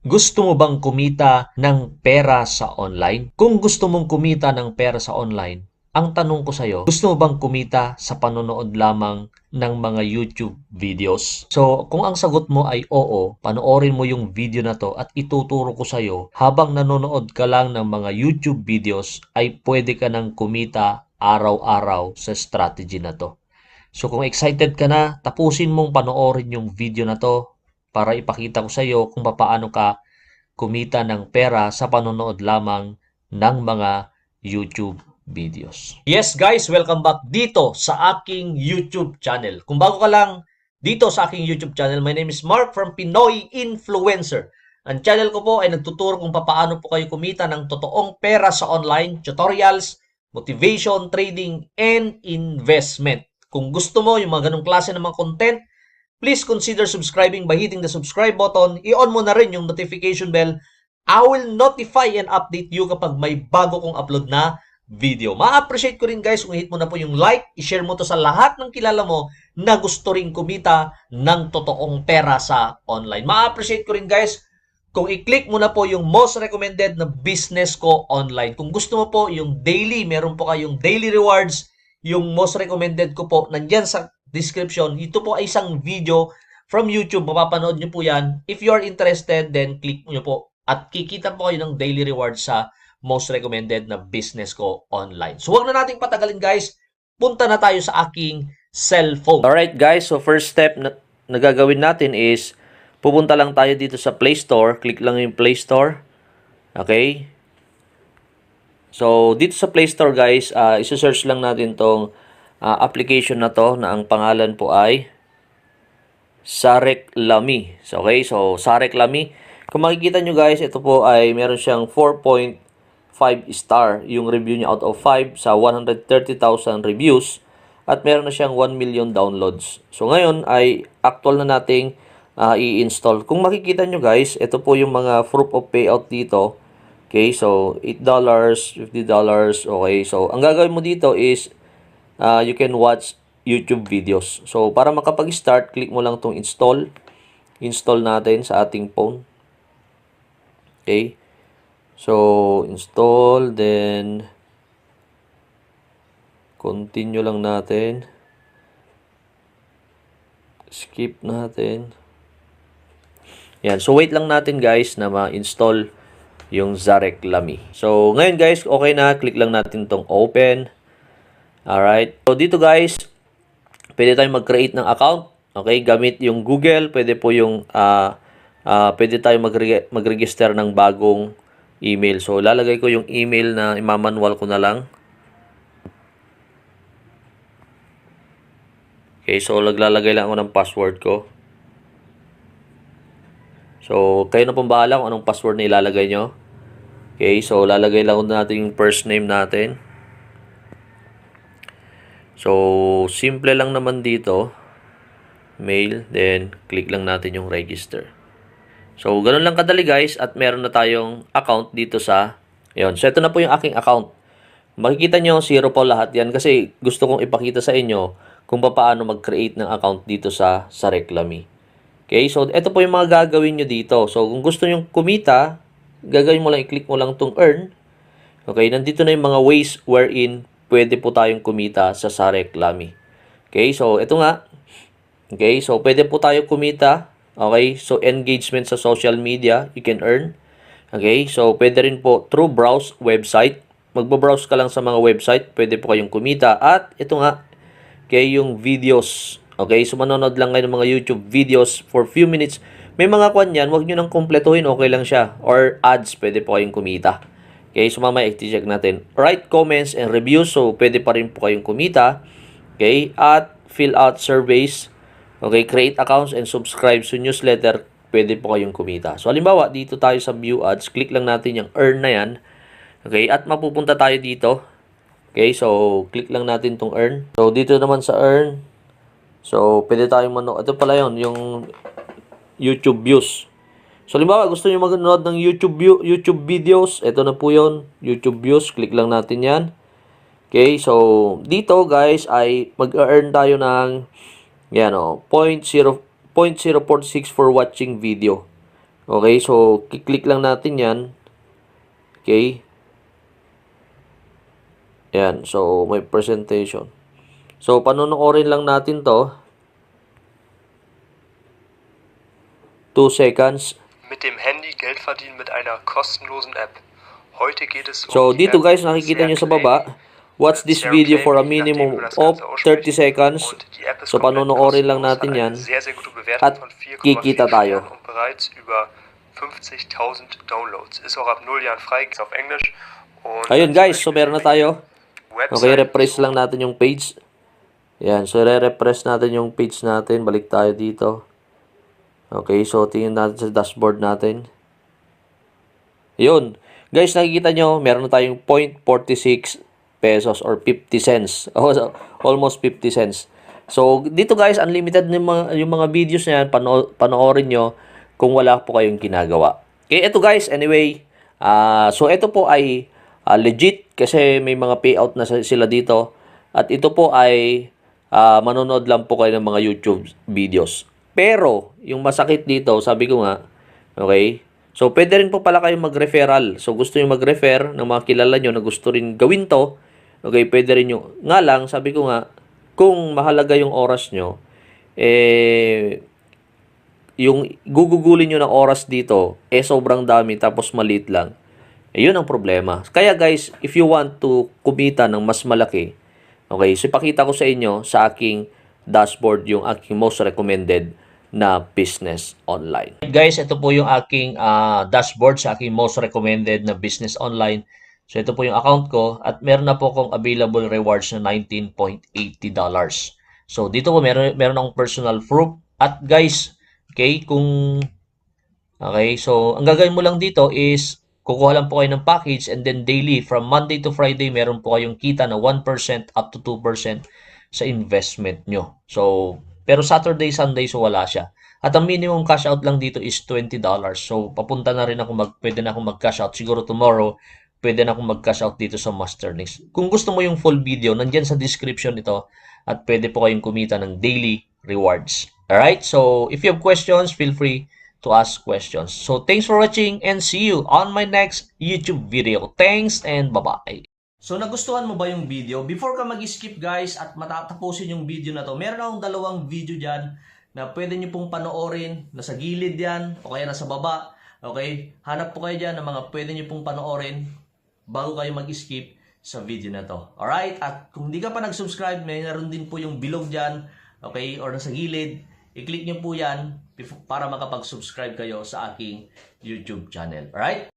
Gusto mo bang kumita ng pera sa online? Kung gusto mong kumita ng pera sa online, ang tanong ko sa'yo, gusto mo bang kumita sa panonood lamang ng mga YouTube videos? So, kung ang sagot mo ay oo, panoorin mo yung video na to at ituturo ko sa'yo habang nanonood ka lang ng mga YouTube videos ay pwede ka nang kumita araw-araw sa strategy na to. So kung excited ka na, tapusin mong panoorin yung video na to para ipakita ko sa iyo kung paano ka kumita ng pera sa panonood lamang ng mga YouTube videos. Yes guys, welcome back dito sa aking YouTube channel. Kung bago ka lang dito sa aking YouTube channel, my name is Mark from Pinoy Influencer. Ang channel ko po ay nagtuturo kung paano po kayo kumita ng totoong pera sa online, tutorials, motivation, trading, and investment. Kung gusto mo yung mga ganong klase ng mga content, please consider subscribing by hitting the subscribe button. I-on mo na rin yung notification bell. I will notify and update you kapag may bago kong upload na video. Ma-appreciate ko rin guys kung hit mo na po yung like, i-share mo to sa lahat ng kilala mo na gusto ring kumita ng totoong pera sa online. Ma-appreciate ko rin guys kung i-click mo na po yung most recommended na business ko online. Kung gusto mo po yung daily, meron po kayong daily rewards, yung most recommended ko po, nandyan sa description. Ito po ay isang video from YouTube. Mapapanood nyo po yan. If you are interested, then click nyo po. At kikita po kayo ng daily rewards sa most recommended na business ko online. So, huwag na nating patagalin guys. Punta na tayo sa aking cellphone. Alright guys, so first step na gagawin natin is pupunta lang tayo dito sa Play Store. Click lang yung Play Store. Okay? So, dito sa Play Store guys, isa-search lang natin tong application na to na ang pangalan po ay Sarek Lami. So, okay, so Sarek Lami. Kung makikita nyo guys, ito po ay meron siyang 4.5 star yung review niya out of 5 sa 130,000 reviews at meron na siyang 1 million downloads. So, ngayon ay actual na nating i-install. Kung makikita nyo guys, ito po yung mga proof of payout dito. Okay, so $8, $50. Okay, so ang gagawin mo dito is you can watch YouTube videos. So para makapag-start, click mo lang tong install. Install natin sa ating phone. Okay. So install, then continue lang natin. Skip natin. Yan. So wait lang natin guys na ma-install yung Sarek Lami. So ngayon guys, okay na. Click lang natin tong open. Alright. So dito guys, pwede tayong mag-create ng account. Okay, gamit yung Google. Pwede po yung pwede tayong mag-register ng bagong email. So lalagay ko yung email na imamanual ko na lang. Okay, so naglalagay lang ako ng password ko. So, kayo na pong bahala kung anong password na ilalagay nyo. Okay, so lalagay lang natin yung first name natin. So, simple lang naman dito. Mail, then click lang natin yung register. So, ganun lang kadali guys at meron na tayong account dito sa yun. So, ito na po yung aking account. Makikita nyo, zero po lahat yan kasi gusto kong ipakita sa inyo kung paano mag-create ng account dito sa Sarek Lami. Okay, so ito po yung mga gagawin nyo dito. So, kung gusto nyo kumita, gagawin mo lang, i-click mo lang itong earn. Okay, nandito na yung mga ways wherein pwede po tayong kumita sa Sarek Lami. Okay, so ito nga. Okay, so pwede po tayo kumita. Okay, so engagement sa social media, you can earn. Okay, so pwede rin po through browse website. Magbo-browse ka lang sa mga website, pwede po kayong kumita. At ito nga, okay, yung videos. Okay, so manonood lang kayo ng mga YouTube videos for few minutes. May mga kwan yan, huwag nyo nang kumpletuhin, okay lang siya. Or ads, pwede po kayong kumita. Okay, so mamaya i-check natin. Write comments and reviews, so pwede pa rin po kayong kumita. Okay, at fill out surveys. Okay, create accounts and subscribe to newsletter, pwede po kayong kumita. So halimbawa, dito tayo sa view ads, click lang natin yung earn na yan. Okay, at mapupunta tayo dito. Okay, so click lang natin tong earn. So dito naman sa earn, so pwede tayong manood. Ito pala yun, yung YouTube views. So halimbawa, gusto niyo manood ng YouTube videos, ito na po yun, YouTube views, click lang natin yan. Okay, so dito guys ay mag-earn tayo ng yan o, 0.046 for watching video. Okay, so kiklik lang natin yan. Okay. Yan, so may presentation. So panonoorin lang natin to. 2 seconds. Mit dem Handy Geld verdienen mit einer kostenlosen App. Heute geht es So die dito App guys, nakikita nyo sa baba. Watch this Sarah video for a Claim, je nachdem, wie minimum man das of Ganze 30 ausspricht. seconds. Und die App ist So komplett panonoorin lang kostenlos, natin hat yan. eine sehr, sehr gute Bewertung At von 4,4 kikita tayo. Sternen und bereits über 50.000 Downloads. Ist auch ab 0 Jahren frei, ist auf Englisch. Und Ayun guys, so meron na tayo. Okay, refresh lang natin yung page. Yan, so re-refresh natin yung page natin. Balik tayo dito. Okay, so tingnan natin sa dashboard natin. Yun. Guys, nakikita nyo, meron na tayong 0.46 pesos or 50 cents. Almost 50 cents. So, dito guys, unlimited yung mga videos na yan. Panoorin nyo kung wala po kayong ginagawa. Okay, ito guys, anyway. So, ito po ay legit kasi may mga payout na sila dito. At ito po ay manonood lang po kayo ng mga YouTube videos. Pero, yung masakit dito, sabi ko nga, okay, so pwede rin po pala kayong mag-referral. So, gusto nyo mag-refer ng mga kilala nyo na gusto rin gawin to, okay, pwede rin nyo. Nga lang, sabi ko nga, kung mahalaga yung oras nyo, yung gugugulin nyo ng oras dito, sobrang dami, tapos maliit lang. Yun ang problema. Kaya guys, if you want to kumita ng mas malaki, okay, so ipakita ko sa inyo sa aking dashboard yung aking most recommended na business online. Guys, ito po yung aking dashboard sa aking most recommended na business online. So ito po yung account ko at meron na po akong available rewards na $19.80. So dito po meron akong personal proof. At guys, okay, so ang gagawin mo lang dito is kukuha lang po kayo ng package and then daily from Monday to Friday meron po kayong kita na 1% up to 2% sa investment nyo. So, pero Saturday, Sunday, so wala siya. At ang minimum cash out lang dito is $20. So, papunta na rin ako pwede na akong mag-cash out. Siguro tomorrow, pwede na akong mag-cash out dito sa Masterlinks. Kung gusto mo yung full video, nandyan sa description ito at pwede po kayong kumita ng daily rewards. Alright? So, if you have questions, feel free to ask questions. So, thanks for watching and see you on my next YouTube video. Thanks and bye-bye. So, nagustuhan mo ba yung video? Before ka mag-skip guys at matatapusin yung video na to, meron akong dalawang video dyan na pwede nyo pong panoorin. Nasa gilid yan o kaya nasa baba. Okay? Hanap po kayo dyan ng mga pwede nyo pong panoorin bago kayo mag-skip sa video na to. Alright? At kung di ka pa nag-subscribe, meron din po yung bilog dyan. Okay? Or nasa gilid. I-click nyo po yan para makapag-subscribe kayo sa aking YouTube channel. Alright?